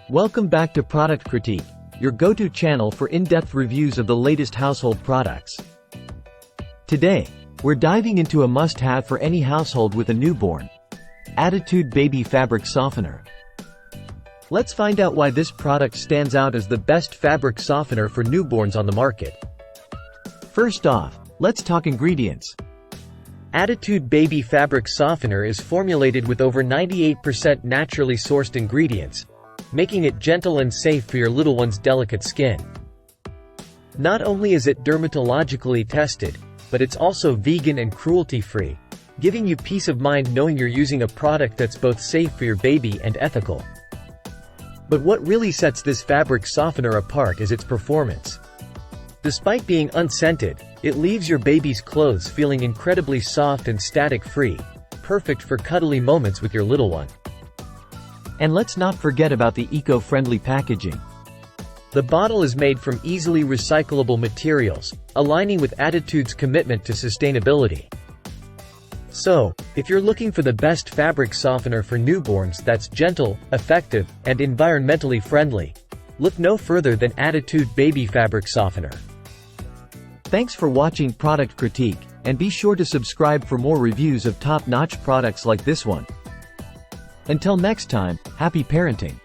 Welcome back to Product Critique, your go-to channel for in-depth reviews of the latest household products. Today, we're diving into a must-have for any household with a newborn: Attitude Baby Fabric Softener. Let's find out why this product stands out as the best fabric softener for newborns on the market. First off, let's talk ingredients. Attitude Baby Fabric Softener is formulated with over 98% naturally sourced ingredients, making it gentle and safe for your little one's delicate skin. Not only is it dermatologically tested, but it's also vegan and cruelty-free, giving you peace of mind knowing you're using a product that's both safe for your baby and ethical. But what really sets this fabric softener apart is its performance. Despite being unscented, it leaves your baby's clothes feeling incredibly soft and static-free, perfect for cuddly moments with your little one. And let's not forget about the eco-friendly packaging. The bottle is made from easily recyclable materials, aligning with Attitude's commitment to sustainability. So, if you're looking for the best fabric softener for newborns that's gentle, effective, and environmentally friendly, look no further than Attitude Baby Fabric Softener. Thanks for watching Product Critique, and be sure to subscribe for more reviews of top-notch products like this one. Until next time, happy parenting!